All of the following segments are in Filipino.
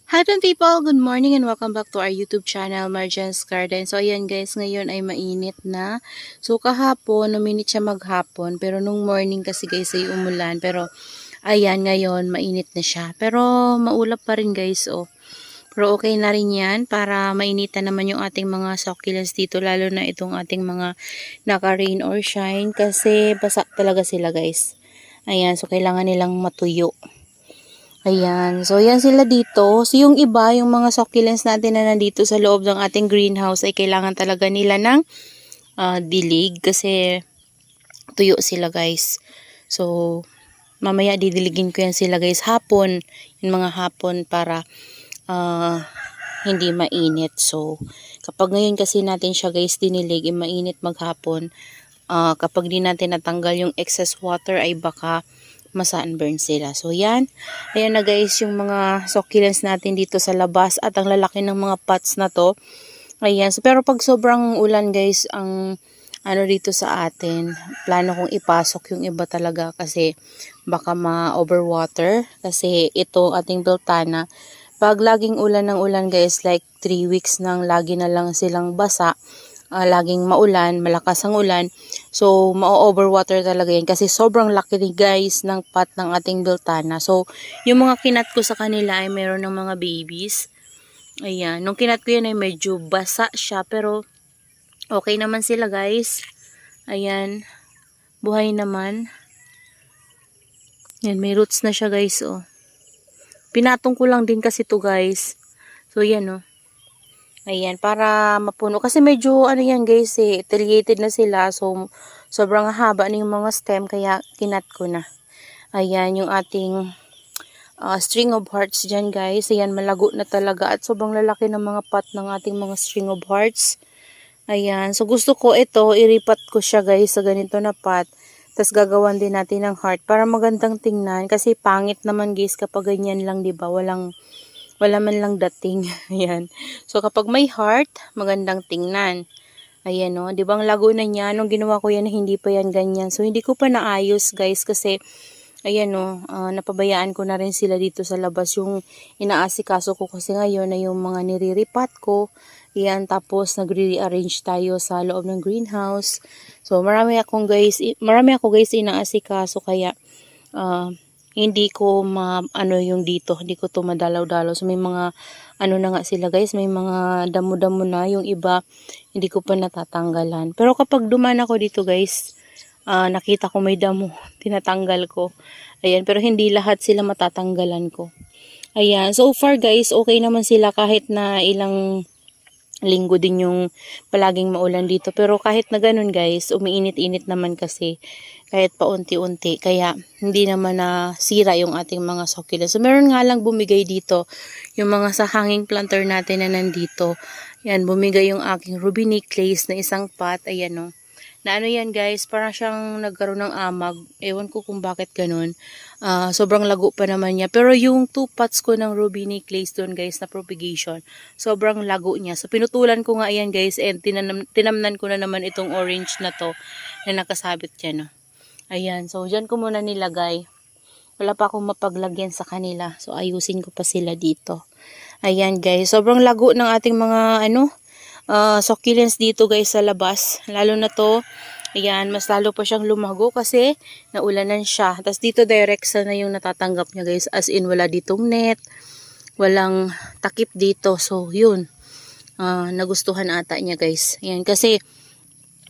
Hi people! Good morning and welcome back to our YouTube channel, Marjan's Garden. So ayan guys, ngayon ay mainit na. So kahapon, uminit siya maghapon. Pero nung morning kasi guys ay umulan. Pero ayan, ngayon mainit na siya. Pero maulap pa rin guys oh. Pero okay na rin yan para mainitan naman yung ating mga succulents dito. Lalo na itong ating mga naka-rain or shine. Kasi basa talaga sila guys. Ayan, so kailangan nilang matuyo. Ayan. So, yan sila dito. So, yung iba, yung mga succulents natin na nandito sa loob ng ating greenhouse ay kailangan talaga nila ng dilig kasi tuyo sila guys. So, mamaya didiligin ko yan sila guys hapon. Yung mga hapon para hindi mainit. So, kapag ngayon kasi natin siya guys dinilig, mainit maghapon. Kapag di natin natanggal yung excess water ay baka ma-sunburn sila. So, yan. Ayan na guys, yung mga succulents natin dito sa labas at ang lalaki ng mga pots na to. Ayan. So, pero pag sobrang ulan guys, ang ano dito sa atin, plano kong ipasok yung iba talaga kasi baka ma-overwater. Kasi ito ating biltana, pag laging ulan ng ulan guys, like 3 weeks nang lagi na lang silang basa, laging maulan, malakas ang ulan. So, ma-overwater talaga yan kasi sobrang laki ni guys ng pot ng ating biltana. So, yung mga kinat ko sa kanila ay meron ng mga babies. Ayan, nung kinat ko yan ay medyo basa siya pero okay naman sila guys. Ayan, buhay naman. Yan, may roots na siya guys oh. Pinatong ko lang din kasi to guys. So, yan oh. Ayan, para mapuno. Kasi medyo, ano yan guys eh, affiliated na sila. So, sobrang haba na yung mga stem, kaya kinat ko na. Ayan, yung ating string of hearts dyan guys. Ayan, malago na talaga. At sobrang lalaki ng mga pot ng ating mga string of hearts. Ayan, so gusto ko ito, iripat ko siya guys sa ganito na pot. Tapos gagawan din natin ng heart para magandang tingnan. Kasi pangit naman guys kapag ganyan lang, diba? Wala man lang dating. Ayan. So, kapag may heart, magandang tingnan. Ayan, no. Di ba ang lago na niya? Nung ginawa ko yan, hindi pa yan ganyan. So, hindi ko pa naayos, guys. Kasi, ayan, no. Napabayaan ko na rin sila dito sa labas. Yung inaasikaso ko kasi ngayon na yung mga niriripat ko. Ayan, tapos nagre-rearrange tayo sa loob ng greenhouse. So, marami ako guys inaasikaso. Kaya, hindi ko yung dito, hindi ko to madalaw-dalaw. So may mga ano na nga sila guys, may mga damo-damo na, yung iba hindi ko pa natatanggalan. Pero kapag dumaan ako dito guys, nakita ko may damo, tinatanggal ko. Ayan, pero hindi lahat sila matatanggalan ko. Ayan, so far guys, okay naman sila kahit na ilang linggo din yung palaging maulan dito. Pero kahit na ganun guys, umiinit-init naman kasi kahit paunti-unti. Kaya hindi naman na sira yung ating mga succulents. So meron nga lang bumigay dito yung mga sa hanging planter natin na nandito. Yan, bumigay yung aking ruby necklace na isang pot. Ayan o. Na ano yan guys, parang siyang nagkaroon ng amag. Ewan ko kung bakit ganun. Sobrang lago pa naman niya. Pero yung 2 pots ko ng ruby necklace doon guys na propagation, sobrang lago niya. So pinutulan ko nga yan guys and tinamnan ko na naman itong orange na to na nakasabit dyan. No? Ayan, so dyan ko muna nilagay. Wala pa akong mapaglagyan sa kanila. So ayusin ko pa sila dito. Ayan guys, sobrang lago ng ating mga succulents dito guys sa labas. Lalo na to, ayan, mas lalo pa siyang lumago kasi naulanan siya. Tapos dito direct na yung natatanggap niya guys. As in wala ditong net, walang takip dito. So yun, nagustuhan ata niya guys. Ayan, kasi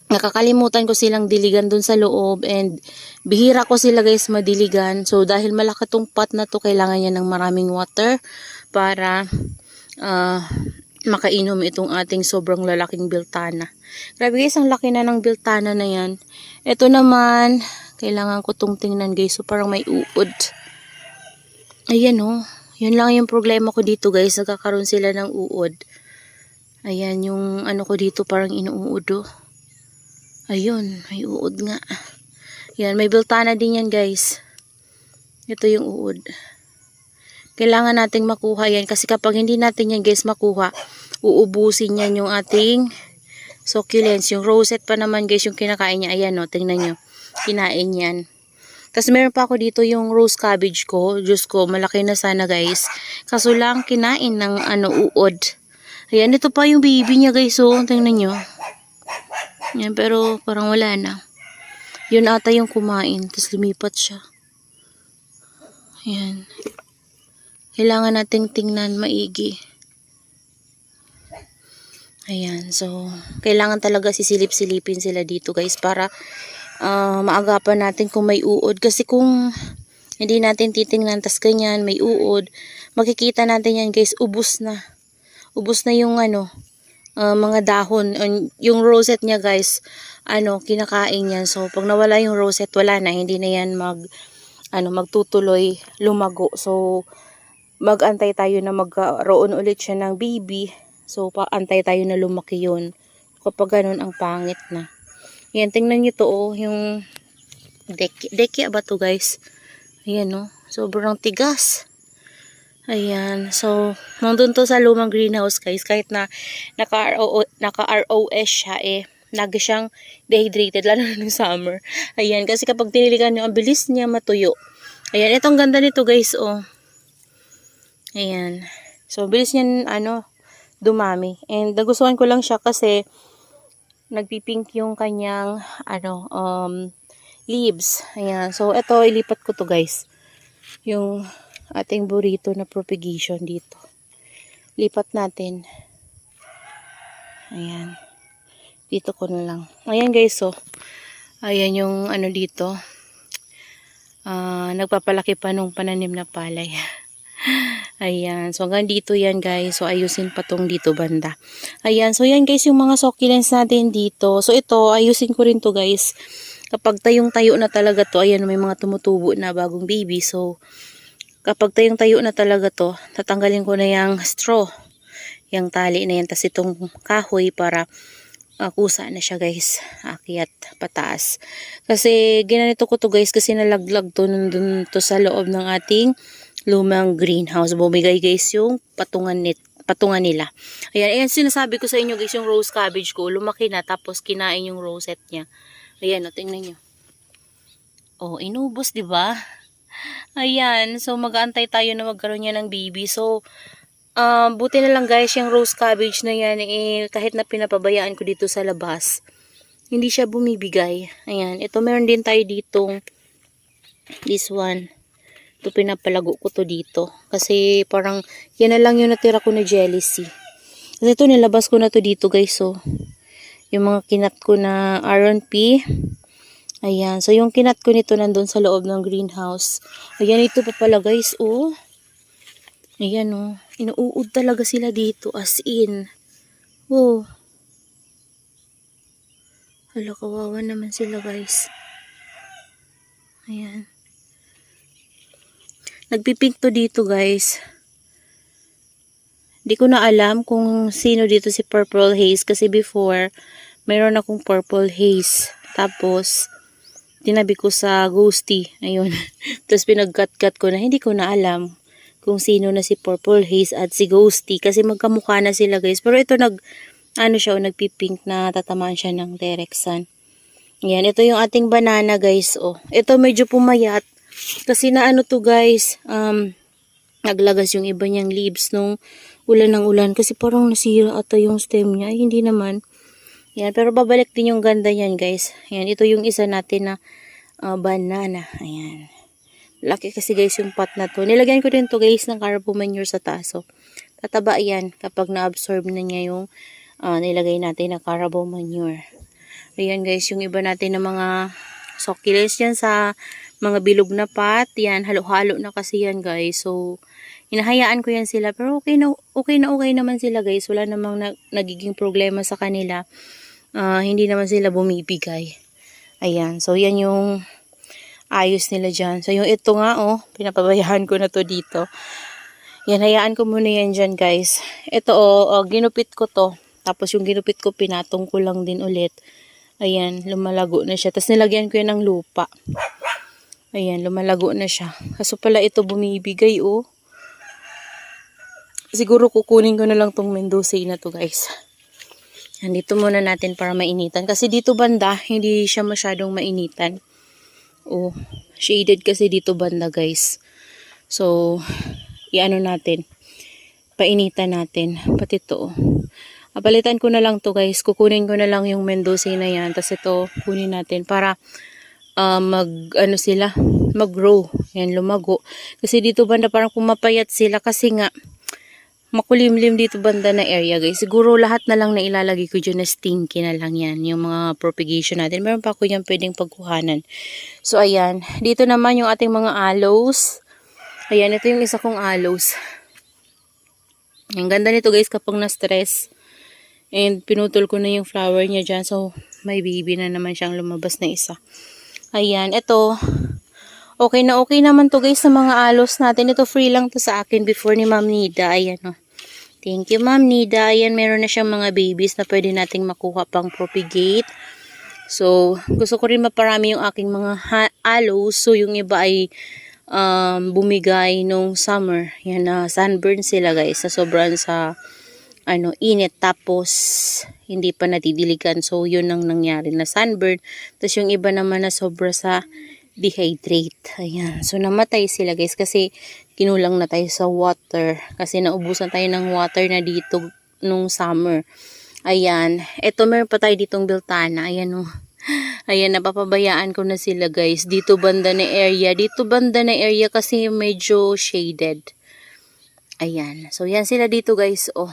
nakakalimutan ko silang diligan dun sa loob and bihira ko sila guys madiligan. So dahil malaki tong pot na to, kailangan niya ng maraming water para makainom itong ating sobrang lalaking biltana. Grabe guys, ang laki na ng biltana na yan. Ito naman, kailangan ko tong tingnan guys. So parang may uod. Ayan oh. Yun lang yung problema ko dito guys. Nagkakaroon sila ng uod. Ayan yung ano ko dito, parang inuud oh. Ayun, may uod nga. Yan, may biltana din yan guys. Ito yung uod. Kailangan nating makuha yan kasi kapag hindi natin yan guys makuha, uubusin yan yung ating succulents. Yung rosette pa naman guys yung kinakain niya. Ayan o, tingnan nyo. Kinain yan. Tapos meron pa ako dito yung rose cabbage ko. Diyos ko, malaki na sana guys. Kaso lang kinain ng uod. Ayan, ito pa yung baby niya guys. So, tingnan nyo. Ayan, pero parang wala na. Yun ata yung kumain. Tapos lumipat siya. Ayan. Kailangan nating tingnan maigi. Ayan, so kailangan talaga sisilip-silipin sila dito guys para maagapan natin kung may uod. Kasi kung hindi natin titingnan tas ganyan, may uod, makikita natin yan guys, ubos na. Ubos na yung mga dahon. Yung rosette niya guys, kinakain yan. So pag nawala yung rosette, wala na. Hindi na yan magtutuloy lumago. So mag-antay tayo na magkaroon ulit siya ng baby. So, paantay tayo na lumaki yun. Kapag ganun, ang pangit na. Yan, tingnan nyo to, yung deki ba to guys? Ayan, sobrang tigas. Ayan, so, nandun to sa lumang greenhouse guys, kahit na naka-ROS siya, lagi siyang dehydrated, lalo na ng summer. Ayan, kasi kapag tiniligan nyo, ang bilis niya matuyo. Ayan, itong ganda nito guys, Ayan. So, bilis niyan, dumami. And nagustuhan ko lang siya kasi nagpipink yung kanyang leaves. Ayan. So ito ilipat ko to guys. Yung ating burrito na propagation dito. Lipat natin. Ayan. Dito ko na lang. Ayan guys, so ayan yung dito. Nagpapalaki pa nung pananim na palay. Ayan, so hanggang dito yan guys. So ayusin pa tong dito banda. Ayan, so yan guys yung mga succulents natin dito. So ito, ayusin ko rin to guys. Kapag tayong-tayo na talaga to, ayan may mga tumutubo na bagong baby. So kapag tayong-tayo na talaga to, tatanggalin ko na yung straw. Yung tali na yan, tas itong kahoy para kusa na siya guys. Akyat pataas. Kasi ginanito ko to guys kasi nalaglag to nandun to sa loob ng ating lumang greenhouse. Bumigay guys yung patungan nila. Ayan, sinasabi ko sa inyo guys, yung rose cabbage ko, lumaki na tapos kinain yung rosette niya. Ayan, tingnan nyo. Inubos, 'di ba? Ayan, so mag-aantay tayo na magkaroon niya ng baby. So, buti na lang guys, yung rose cabbage na yan, kahit na pinapabayaan ko dito sa labas, hindi siya bumibigay. Ayan, ito meron din tayo ditong this one. Ito pinapalago ko to dito. Kasi parang yan na lang yung natira ko na jealousy. Kasi ito nilabas ko na to dito guys. So yung mga kinat ko na RNP. Ayan. So yung kinat ko nito nandun sa loob ng greenhouse. Ayan, ito pa pala guys. Ayan inuud talaga sila dito. As in. Hala, kawawa naman sila guys. Ayan. Nagpipink to dito guys. Di ko na alam kung sino dito si Purple Haze. Kasi before, mayroon akong Purple Haze. Tapos, tinabi ko sa Ghosty. Ayun. Tapos pinag-cut-cut ko na. Hindi ko na alam kung sino na si Purple Haze at si Ghosty. Kasi magkamukha na sila guys. Pero ito nagpipink na tatamaan siya ng Terexan. Ayan, ito yung ating banana guys. Ito medyo pumayat. Kasi to guys, naglagas yung iba niyang leaves nung ulan ng ulan. Kasi parang nasira ata yung stem niya. Ay, hindi naman. Yan, pero babalik din yung ganda niyan guys. Yan, ito yung isa natin na banana. Ayan. Laki kasi guys yung pot na to. Nilagyan ko din to guys ng carbo manure sa taas. So, tataba yan kapag na-absorb na niya yung nilagay natin na carbo manure. Ayan guys, yung iba natin na mga succulents yan sa mga bilog na pot. Yan, halo-halo na kasi yan guys. So, hinahayaan ko yan sila. Pero okay naman sila guys. Wala namang nagiging problema sa kanila. Hindi naman sila bumibigay. Ayan. So, yan yung ayos nila dyan. So, yung ito nga pinapabayaan ko na to dito. Yan, hayaan ko muna yan dyan guys. Ito ginupit ko to. Tapos yung ginupit ko, pinatong ko lang din ulit. Ayan, lumalago na siya. Tapos nilagyan ko yan ng lupa. Ayan, lumalago na siya. Kaso pala ito bumibigay Siguro kukunin ko na lang tong Mendoza na to guys. Andito muna natin para mainitan. Kasi dito banda, hindi siya masyadong mainitan. Oh, shaded kasi dito banda guys. So, iano natin. Painitan natin. Pati ito. Palitan ko na lang to guys. Kukunin ko na lang yung Mendoza na yan. Tapos ito, kunin natin para mag-grow. Yan, lumago. Kasi dito banda parang pumapayat sila kasi nga makulimlim dito banda na area guys. Siguro lahat na lang na ilalagay ko dyan na stinky na lang yan. Yung mga propagation natin. Meron pa ako yan pwedeng pagkuhanan. So ayan. Dito naman yung ating mga aloes. Ayan, ito yung isa kong aloes. Ang ganda nito guys kapag na-stress. And pinutol ko na yung flower niya dyan. So may baby na naman siyang lumabas na isa. Ayan, ito. Okay naman to guys sa mga aloes natin. Ito free lang to sa akin before ni Ma'am Nida. Ayan o. Thank you Ma'am Nida. Ayan, meron na siyang mga babies na pwede nating makuha pang propagate. So, gusto ko rin maparami yung aking mga aloes. So, yung iba ay bumigay nung summer. Yan na, sunburn sila guys. Sa sobrang sa init. Tapos, hindi pa natidiligan. So, yun ang nangyari na sunburn. Tapos, yung iba naman na sobra sa dehydrate. Ayan. So, namatay sila guys kasi kinulang na tayo sa water. Kasi naubusan tayo ng water na dito nung summer. Ayan. Ito, meron pa tayo ditong biltana. Ayan o. Ayan, napapabayaan ko na sila guys. Dito banda na area. Dito banda na area kasi medyo shaded. Ayan. So, yan sila dito guys. Oh.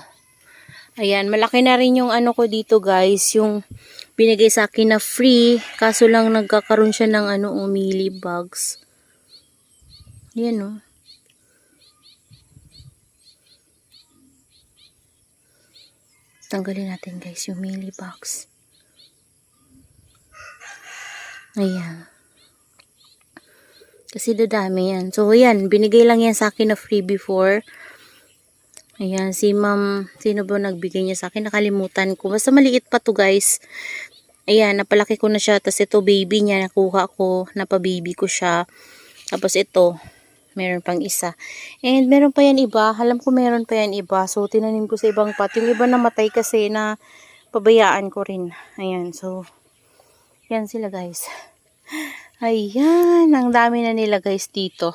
Ayan, malaki na rin yung ko dito guys, yung binigay sa akin na free, kaso lang nagkakaroon siya ng mealybugs. Ayan o. Tanggalin natin guys yung mealybugs. Ayan. Kasi dadami yan. So ayan, binigay lang yan sa akin na free before. Ayan, si Ma'am, sino ba nagbigay niya sa akin? Nakalimutan ko. Basta maliit pa to guys. Ayan, napalaki ko na siya. Tapos ito, baby niya, nakuha ko. Napababy ko siya. Tapos ito, meron pang isa. And meron pa yan iba. Alam ko meron pa yan iba. So, tinanim ko sa ibang pot. Yung iba namatay kasi na pabayaan ko rin. Ayan, so, yan sila guys. Ayan, ang dami na nila guys dito.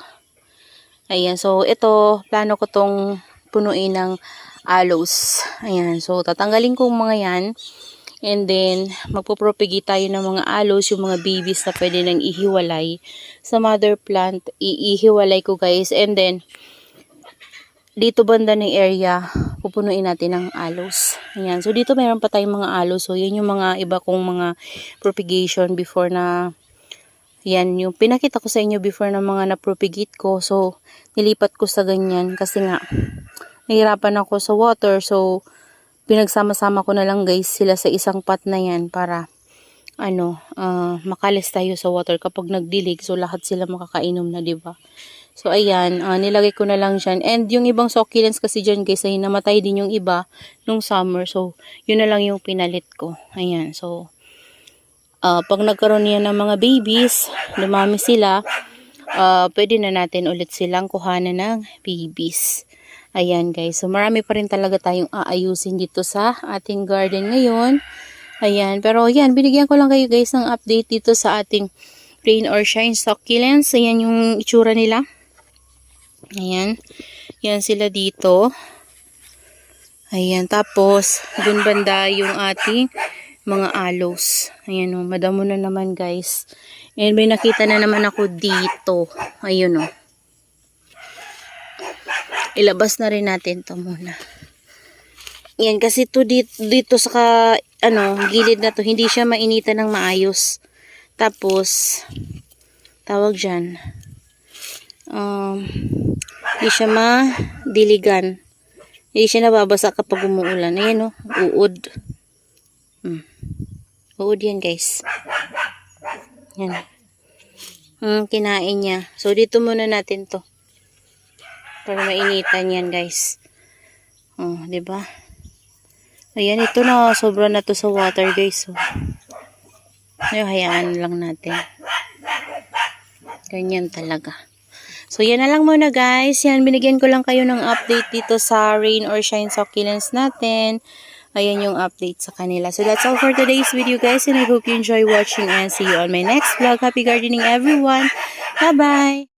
Ayan, so ito, plano ko tong punuin ng aloes. Ayan. So, tatanggalin ko mga yan. And then, magpo-propagate tayo ng mga aloes, yung mga babies na pwede nang ihiwalay. Sa mother plant, iihiwalay ko guys. And then, dito banda ng area, pupunuin natin ng aloes. Ayan. So, dito mayroon pa tayong mga aloes. So, yun yung mga iba kong mga propagation before na yan, yung pinakita ko sa inyo before na mga na-propagate ko. So, nilipat ko sa ganyan kasi nga, nahirapan ako sa water. So, pinagsama-sama ko na lang guys sila sa isang pot na yan para, makalis tayo sa water kapag nagdilig. So, lahat sila makakainom na, diba? So, ayan, nilagay ko na lang dyan. And yung ibang succulents kasi dyan guys, ay namatay din yung iba nung summer. So, yun na lang yung pinalit ko. Ayan, so, pag nagkaroon yan ng mga babies, dumami sila, pwede na natin ulit silang kuhanan ng babies. Ayan guys, so marami pa rin talaga tayong aayusin dito sa ating garden ngayon. Ayan, pero ayan, binigyan ko lang kayo guys ng update dito sa ating rain or shine succulents. Ayan yung itsura nila. Ayan, yan sila dito. Ayan, tapos dun banda yung ating mga aloes. Ayan o, madamo na naman guys. And may nakita na naman ako dito. Ayun o. Ilabas na rin natin to muna. Yan, kasi to dito sa gilid na to, hindi siya mainitan ng maayos. Tapos, tawag dyan, hindi siya madiligan. Hindi siya nababasa kapag umuulan. Ayan o, uod. Uod yan guys. Yan. Kinain niya. So, dito muna natin to. Para mainitan yan guys. Oh, diba? Ayan, ito na. Sobra na to sa water guys. So, hayaan lang natin. Ganyan talaga. So, yan na lang muna guys. Yan, binigyan ko lang kayo ng update dito sa rain or shine succulents natin. Ayan yung update sa kanila. So that's all for today's video guys, and I hope you enjoy watching and see you on my next vlog. Happy gardening everyone! Bye-bye!